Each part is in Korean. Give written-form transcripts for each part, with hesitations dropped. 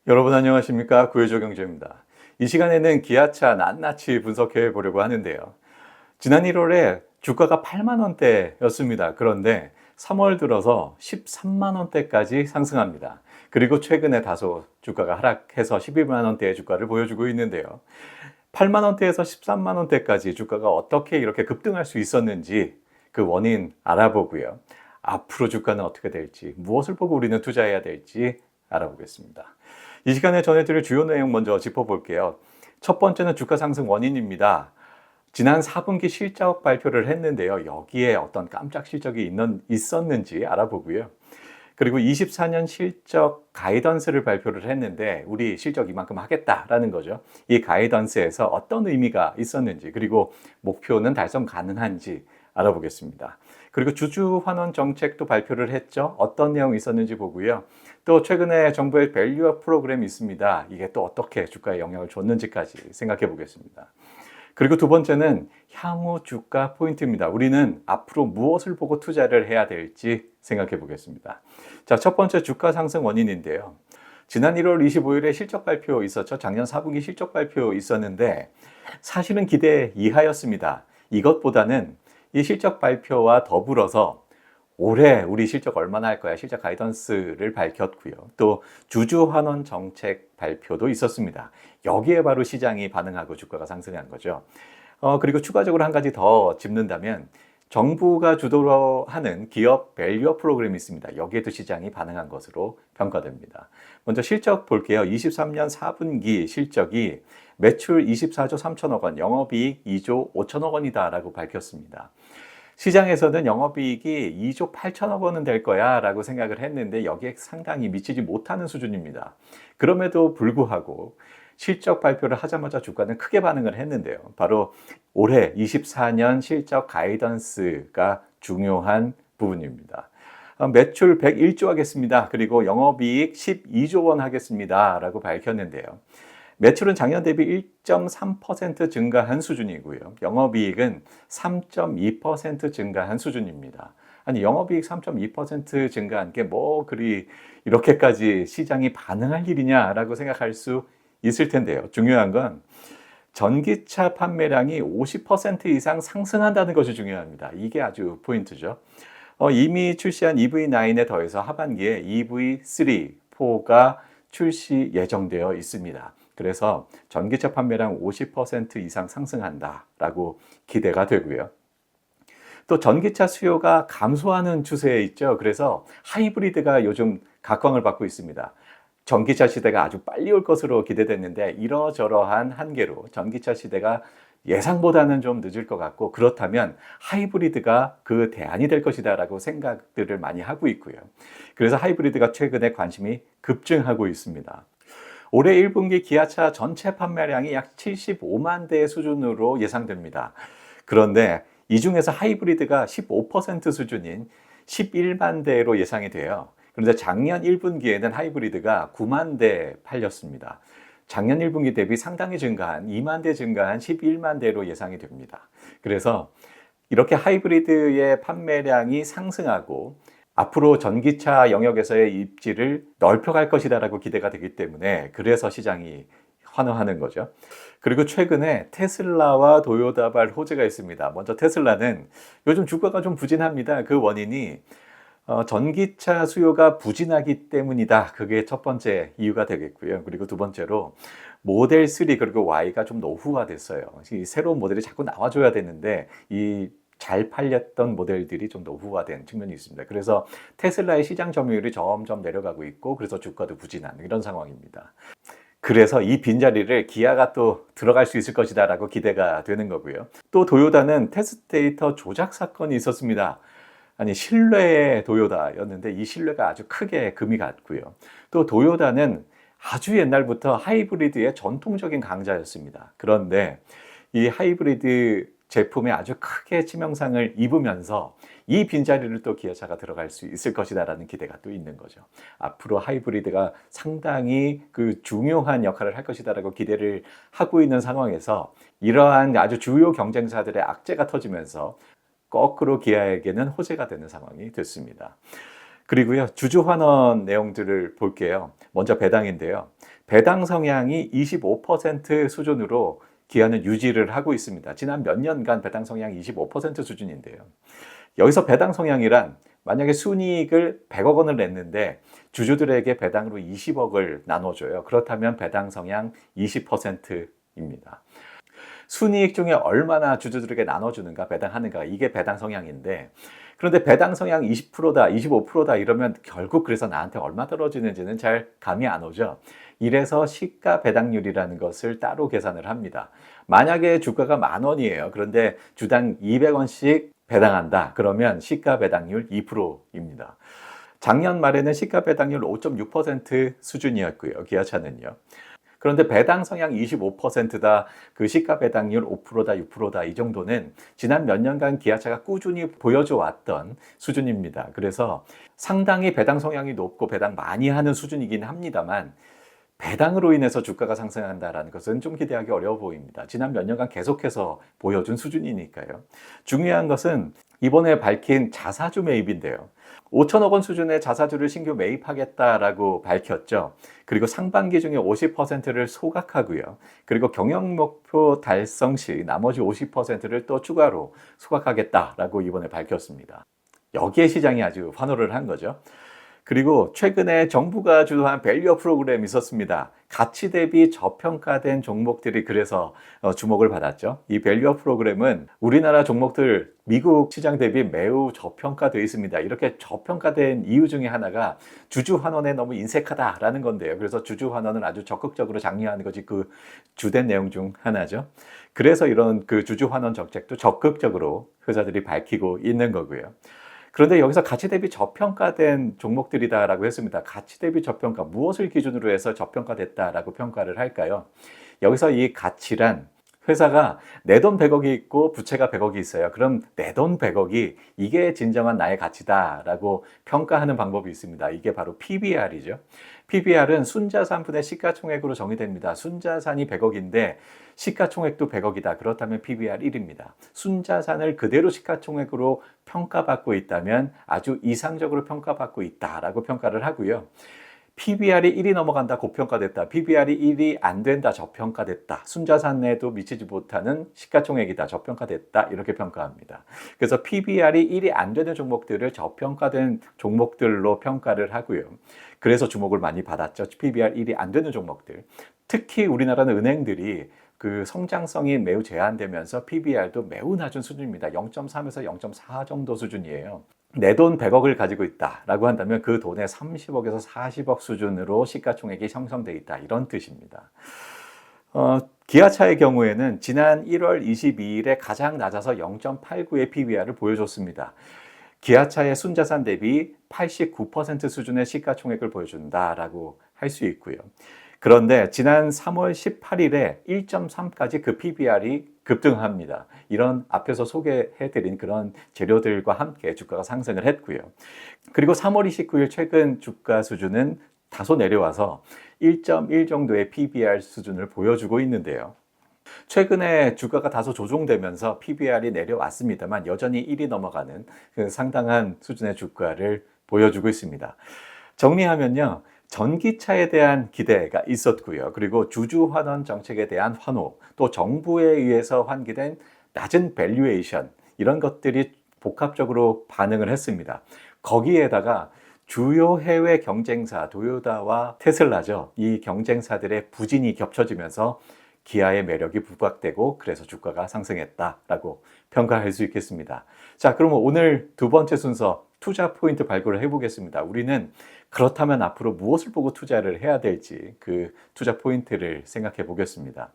여러분 안녕하십니까? 구해조 경제입니다. 이 시간에는 기아차 낱낱이 분석해 보려고 하는데요. 지난 1월에 주가가 8만 원대였습니다. 그런데 3월 들어서 13만 원대까지 상승합니다. 그리고 최근에 다소 주가가 하락해서 11만 원대의 주가를 보여주고 있는데요. 8만 원대에서 13만 원대까지 주가가 어떻게 이렇게 급등할 수 있었는지 그 원인 알아보고요. 앞으로 주가는 어떻게 될지, 무엇을 보고 우리는 투자해야 될지 알아보겠습니다. 이 시간에 전해드릴 주요 내용 먼저 짚어볼게요. 첫 번째는 주가 상승 원인입니다. 지난 4분기 실적 발표를 했는데요. 여기에 어떤 깜짝 실적이 있었는지 알아보고요. 그리고 24년 실적 가이던스를 발표를 했는데 우리 실적 이만큼 하겠다라는 거죠. 이 가이던스에서 어떤 의미가 있었는지, 그리고 목표는 달성 가능한지 알아보겠습니다. 그리고 주주 환원 정책도 발표를 했죠. 어떤 내용이 있었는지 보고요. 또 최근에 정부의 밸류업 프로그램이 있습니다. 이게 또 어떻게 주가에 영향을 줬는지까지 생각해 보겠습니다. 그리고 두 번째는 향후 주가 포인트입니다. 우리는 앞으로 무엇을 보고 투자를 해야 될지 생각해 보겠습니다. 자, 첫 번째 주가 상승 원인인데요. 지난 1월 25일에 실적 발표 있었죠. 작년 4분기 실적 발표 있었는데 사실은 기대 이하였습니다. 이것보다는 이 실적 발표와 더불어서 올해 우리 실적 얼마나 할 거야 실적 가이던스를 밝혔고요. 또 주주 환원 정책 발표도 있었습니다. 여기에 바로 시장이 반응하고 주가가 상승한 거죠. 그리고 추가적으로 한 가지 더 짚는다면 정부가 주도로 하는 기업 밸류업 프로그램이 있습니다. 여기에도 시장이 반응한 것으로 평가됩니다. 먼저 실적 볼게요. 23년 4분기 실적이 매출 24조 3천억 원, 영업이익 2조 5천억 원이다라고 밝혔습니다. 시장에서는 영업이익이 2조 8천억 원은 될 거야 라고 생각을 했는데 여기에 상당히 미치지 못하는 수준입니다. 그럼에도 불구하고 실적 발표를 하자마자 주가는 크게 반응을 했는데요. 바로 올해 24년 실적 가이던스가 중요한 부분입니다. 매출 101조 하겠습니다. 그리고 영업이익 12조 원 하겠습니다. 라고 밝혔는데요. 매출은 작년 대비 1.3% 증가한 수준이고요. 영업이익은 3.2% 증가한 수준입니다. 아니, 영업이익 3.2% 증가한 게 뭐 그리 이렇게까지 시장이 반응할 일이냐라고 생각할 수 있을 텐데요. 중요한 건 전기차 판매량이 50% 이상 상승한다는 것이 중요합니다. 이게 아주 포인트죠. 이미 출시한 EV9에 더해서 하반기에 EV3, 4가 출시 예정되어 있습니다. 그래서 전기차 판매량 50% 이상 상승한다라고 기대가 되고요. 또 전기차 수요가 감소하는 추세에 있죠. 그래서 하이브리드가 요즘 각광을 받고 있습니다. 전기차 시대가 아주 빨리 올 것으로 기대됐는데 이러저러한 한계로 전기차 시대가 예상보다는 좀 늦을 것 같고, 그렇다면 하이브리드가 그 대안이 될 것이다라고 생각들을 많이 하고 있고요. 그래서 하이브리드가 최근에 관심이 급증하고 있습니다. 올해 1분기 기아차 전체 판매량이 약 75만 대 수준으로 예상됩니다. 그런데 이 중에서 하이브리드가 15% 수준인 11만 대로 예상이 돼요. 그런데 작년 1분기에는 하이브리드가 9만 대 팔렸습니다. 작년 1분기 대비 상당히 증가한 2만 대 증가한 11만 대로 예상이 됩니다. 그래서 이렇게 하이브리드의 판매량이 상승하고 앞으로 전기차 영역에서의 입지를 넓혀갈 것이다라고 기대가 되기 때문에 그래서 시장이 환호하는 거죠. 그리고 최근에 테슬라와 도요다발 호재가 있습니다. 먼저 테슬라는 요즘 주가가 좀 부진합니다. 그 원인이 전기차 수요가 부진하기 때문이다. 그게 첫 번째 이유가 되겠고요. 그리고 두 번째로 모델 3 그리고 Y가 좀 노후화됐어요. 이 새로운 모델이 자꾸 나와줘야 되는데 이 잘 팔렸던 모델들이 좀 노후화된 측면이 있습니다. 그래서 테슬라의 시장 점유율이 점점 내려가고 있고 그래서 주가도 부진한 이런 상황입니다. 그래서 이 빈자리를 기아가 또 들어갈 수 있을 것이다 라고 기대가 되는 거고요. 또 도요다는 테스트 데이터 조작 사건이 있었습니다. 아니, 신뢰의 도요다였는데 이 신뢰가 아주 크게 금이 갔고요. 또 도요다는 아주 옛날부터 하이브리드의 전통적인 강자였습니다. 그런데 이 하이브리드 제품에 아주 크게 치명상을 입으면서 이 빈자리를 또 기아차가 들어갈 수 있을 것이다라는 기대가 또 있는 거죠. 앞으로 하이브리드가 상당히 그 중요한 역할을 할 것이다라고 기대를 하고 있는 상황에서 이러한 아주 주요 경쟁사들의 악재가 터지면서 거꾸로 기아에게는 호재가 되는 상황이 됐습니다. 그리고요, 주주 환원 내용들을 볼게요. 먼저 배당인데요. 배당 성향이 25% 수준으로 기아는 유지를 하고 있습니다. 지난 몇 년간 배당 성향이 25% 수준인데요. 여기서 배당 성향이란 만약에 순이익을 100억 원을 냈는데 주주들에게 배당으로 20억을 나눠줘요. 그렇다면 배당 성향 20%입니다. 순이익 중에 얼마나 주주들에게 나눠주는가, 배당하는가, 이게 배당 성향인데, 그런데 배당 성향 20%다, 25%다 이러면 결국 그래서 나한테 얼마 떨어지는지는 잘 감이 안 오죠. 이래서 시가 배당률이라는 것을 따로 계산을 합니다. 만약에 주가가 10,000원이에요. 그런데 주당 200원씩 배당한다. 그러면 시가 배당률 2%입니다. 작년 말에는 시가 배당률 5.6% 수준이었고요. 기아차는요. 그런데 배당 성향 25%다, 그 시가 배당률 5%다, 6%다, 이 정도는 지난 몇 년간 기아차가 꾸준히 보여줘 왔던 수준입니다. 그래서 상당히 배당 성향이 높고 배당 많이 하는 수준이긴 합니다만, 배당으로 인해서 주가가 상승한다는 것은 좀 기대하기 어려워 보입니다. 지난 몇 년간 계속해서 보여준 수준이니까요. 중요한 것은 이번에 밝힌 자사주 매입인데요. 5천억 원 수준의 자사주를 신규 매입하겠다라고 밝혔죠. 그리고 상반기 중에 50%를 소각하고요. 그리고 경영 목표 달성 시 나머지 50%를 또 추가로 소각하겠다라고 이번에 밝혔습니다. 여기에 시장이 아주 환호를 한 거죠. 그리고 최근에 정부가 주도한 밸류업 프로그램이 있었습니다. 가치 대비 저평가된 종목들이 그래서 주목을 받았죠. 이 밸류업 프로그램은 우리나라 종목들 미국 시장 대비 매우 저평가되어 있습니다. 이렇게 저평가된 이유 중에 하나가 주주 환원에 너무 인색하다라는 건데요. 그래서 주주 환원을 아주 적극적으로 장려하는 것이 그 주된 내용 중 하나죠. 그래서 이런 그 주주 환원 정책도 적극적으로 회사들이 밝히고 있는 거고요. 그런데 여기서 가치 대비 저평가된 종목들이다라고 했습니다. 가치 대비 저평가, 무엇을 기준으로 해서 저평가됐다라고 평가를 할까요? 여기서 이 가치란 회사가 내 돈 100억이 있고 부채가 100억이 있어요. 그럼 내 돈 100억이 이게 진정한 나의 가치다라고 평가하는 방법이 있습니다. 이게 바로 PBR이죠. PBR은 순자산분의 시가총액으로 정의됩니다. 순자산이 100억인데 시가총액도 100억이다. 그렇다면 PBR 1입니다. 순자산을 그대로 시가총액으로 평가받고 있다면 아주 이상적으로 평가받고 있다라고 평가를 하고요. PBR이 1이 넘어간다, 고평가됐다. PBR이 1이 안 된다, 저평가됐다. 순자산에도 미치지 못하는 시가총액이다, 저평가됐다. 이렇게 평가합니다. 그래서 PBR이 1이 안 되는 종목들을 저평가된 종목들로 평가를 하고요. 그래서 주목을 많이 받았죠. PBR 1이 안 되는 종목들. 특히 우리나라는 은행들이 그 성장성이 매우 제한되면서 PBR도 매우 낮은 수준입니다. 0.3에서 0.4 정도 수준이에요. 내 돈 100억을 가지고 있다라고 한다면 그 돈의 30억에서 40억 수준으로 시가총액이 형성되어 있다, 이런 뜻입니다. 기아차의 경우에는 지난 1월 22일에 가장 낮아서 0.89의 PBR을 보여줬습니다. 기아차의 순자산 대비 89% 수준의 시가총액을 보여준다라고 할 수 있고요. 그런데 지난 3월 18일에 1.3까지 그 PBR이 급등합니다. 이런 앞에서 소개해드린 그런 재료들과 함께 주가가 상승을 했고요. 그리고 3월 29일 최근 주가 수준은 다소 내려와서 1.1 정도의 PBR 수준을 보여주고 있는데요. 최근에 주가가 다소 조종되면서 PBR이 내려왔습니다만 여전히 1이 넘어가는 그 상당한 수준의 주가를 보여주고 있습니다. 정리하면요. 전기차에 대한 기대가 있었고요. 그리고 주주 환원 정책에 대한 환호, 또 정부에 의해서 환기된 낮은 밸류에이션, 이런 것들이 복합적으로 반응을 했습니다. 거기에다가 주요 해외 경쟁사 도요타와 테슬라죠. 이 경쟁사들의 부진이 겹쳐지면서 기아의 매력이 부각되고 그래서 주가가 상승했다라고 평가할 수 있겠습니다. 자, 그러면 오늘 두 번째 순서 투자 포인트 발굴을 해보겠습니다. 우리는 그렇다면 앞으로 무엇을 보고 투자를 해야 될지 그 투자 포인트를 생각해 보겠습니다.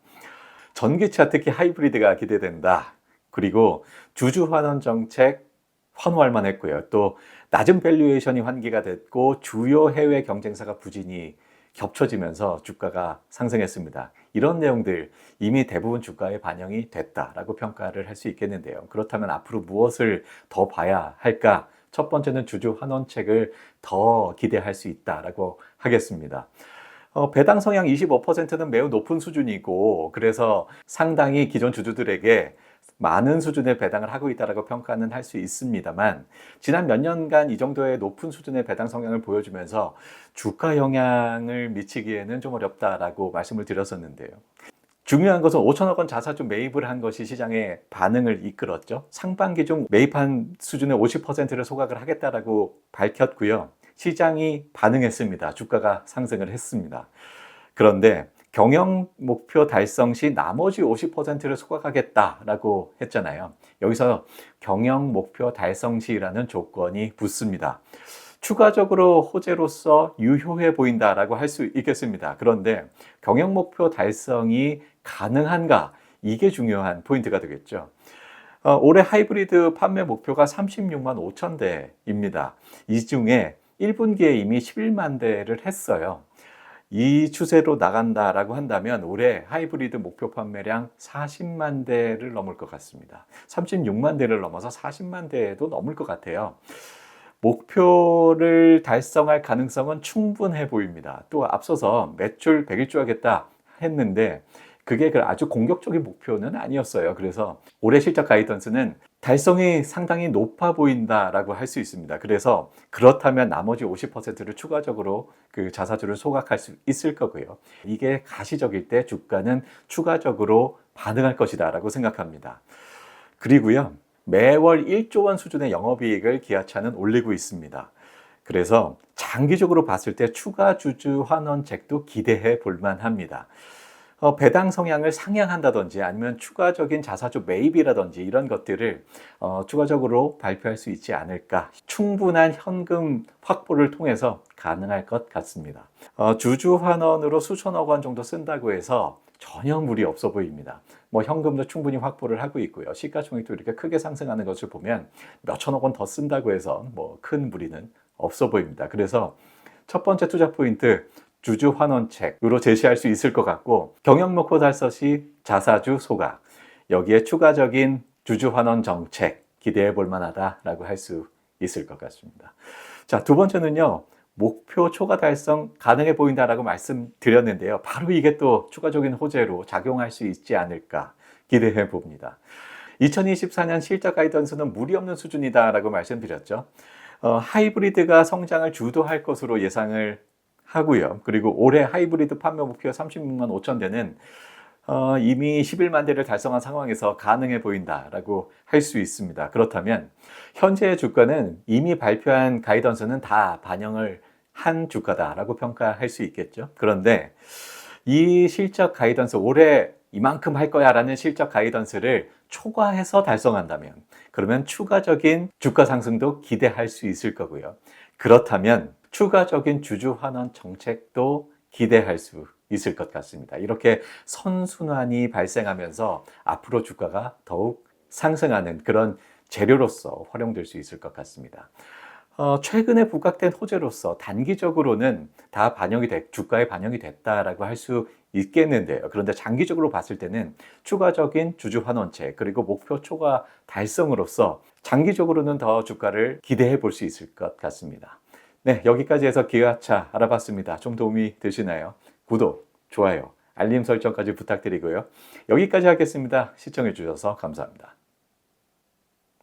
전기차, 특히 하이브리드가 기대된다. 그리고 주주 환원 정책 환호할 만했고요. 또 낮은 밸류에이션이 환기가 됐고 주요 해외 경쟁사가 부진이 겹쳐지면서 주가가 상승했습니다. 이런 내용들 이미 대부분 주가에 반영이 됐다라고 평가를 할 수 있겠는데요. 그렇다면 앞으로 무엇을 더 봐야 할까? 첫 번째는 주주 환원책을 더 기대할 수 있다라고 하겠습니다. 배당 성향 25%는 매우 높은 수준이고, 그래서 상당히 기존 주주들에게 많은 수준의 배당을 하고 있다라고 평가는 할 수 있습니다만 지난 몇 년간 이 정도의 높은 수준의 배당 성향을 보여주면서 주가 영향을 미치기에는 좀 어렵다라고 말씀을 드렸었는데요. 중요한 것은 5천억 원 자사주 매입을 한 것이 시장의 반응을 이끌었죠. 상반기 중 매입한 수준의 50%를 소각을 하겠다라고 밝혔고요. 시장이 반응했습니다. 주가가 상승을 했습니다. 그런데 경영 목표 달성 시 나머지 50%를 소각하겠다라고 했잖아요. 여기서 경영 목표 달성 시라는 조건이 붙습니다. 추가적으로 호재로서 유효해 보인다라고 할 수 있겠습니다. 그런데 경영 목표 달성이 가능한가? 이게 중요한 포인트가 되겠죠. 올해 하이브리드 판매 목표가 36만 5천 대입니다. 이 중에 1분기에 이미 11만 대를 했어요. 이 추세로 나간다라고 한다면 올해 하이브리드 목표 판매량 40만 대를 넘을 것 같습니다. 36만 대를 넘어서 40만 대도 넘을 것 같아요. 목표를 달성할 가능성은 충분해 보입니다. 또 앞서서 매출 100일주 하겠다 했는데 그게 아주 공격적인 목표는 아니었어요. 그래서 올해 실적 가이던스는 달성이 상당히 높아 보인다라고 할 수 있습니다. 그래서 그렇다면 나머지 50%를 추가적으로 그 자사주를 소각할 수 있을 거고요. 이게 가시적일 때 주가는 추가적으로 반응할 것이다라고 생각합니다. 그리고요, 매월 1조 원 수준의 영업이익을 기아차는 올리고 있습니다. 그래서 장기적으로 봤을 때 추가 주주 환원책도 기대해 볼 만합니다. 배당 성향을 상향한다든지 아니면 추가적인 자사주 매입이라든지 이런 것들을 추가적으로 발표할 수 있지 않을까. 충분한 현금 확보를 통해서 가능할 것 같습니다. 주주 환원으로 수천억 원 정도 쓴다고 해서 전혀 무리 없어 보입니다. 현금도 충분히 확보를 하고 있고요. 시가총액도 이렇게 크게 상승하는 것을 보면 몇천억 원 더 쓴다고 해서 큰 무리는 없어 보입니다. 그래서 첫 번째 투자 포인트, 주주 환원책으로 제시할 수 있을 것 같고, 경영 목표 달성 시 자사주 소각, 여기에 추가적인 주주 환원 정책 기대해 볼 만하다라고 할 수 있을 것 같습니다. 자, 두 번째는요, 목표 초과 달성 가능해 보인다라고 말씀드렸는데요. 바로 이게 또 추가적인 호재로 작용할 수 있지 않을까 기대해 봅니다. 2024년 실적 가이던스는 무리 없는 수준이다라고 말씀드렸죠. 하이브리드가 성장을 주도할 것으로 예상을 하고요. 그리고 올해 하이브리드 판매 목표 36만 5천 대는 이미 11만 대를 달성한 상황에서 가능해 보인다라고 할 수 있습니다. 그렇다면 현재의 주가는 이미 발표한 가이던스는 다 반영을 한 주가다라고 평가할 수 있겠죠. 그런데 이 실적 가이던스, 올해 이만큼 할 거야 라는 실적 가이던스를 초과해서 달성한다면 그러면 추가적인 주가 상승도 기대할 수 있을 거고요. 그렇다면 추가적인 주주 환원 정책도 기대할 수 있을 것 같습니다. 이렇게 선순환이 발생하면서 앞으로 주가가 더욱 상승하는 그런 재료로서 활용될 수 있을 것 같습니다. 최근에 부각된 호재로서 단기적으로는 다 주가에 반영이 됐다라고 할 수 있겠는데요. 그런데 장기적으로 봤을 때는 추가적인 주주 환원책 그리고 목표 초과 달성으로서 장기적으로는 더 주가를 기대해 볼 수 있을 것 같습니다. 네, 여기까지 해서 기아차 알아봤습니다. 좀 도움이 되시나요? 구독, 좋아요, 알림 설정까지 부탁드리고요. 여기까지 하겠습니다. 시청해 주셔서 감사합니다.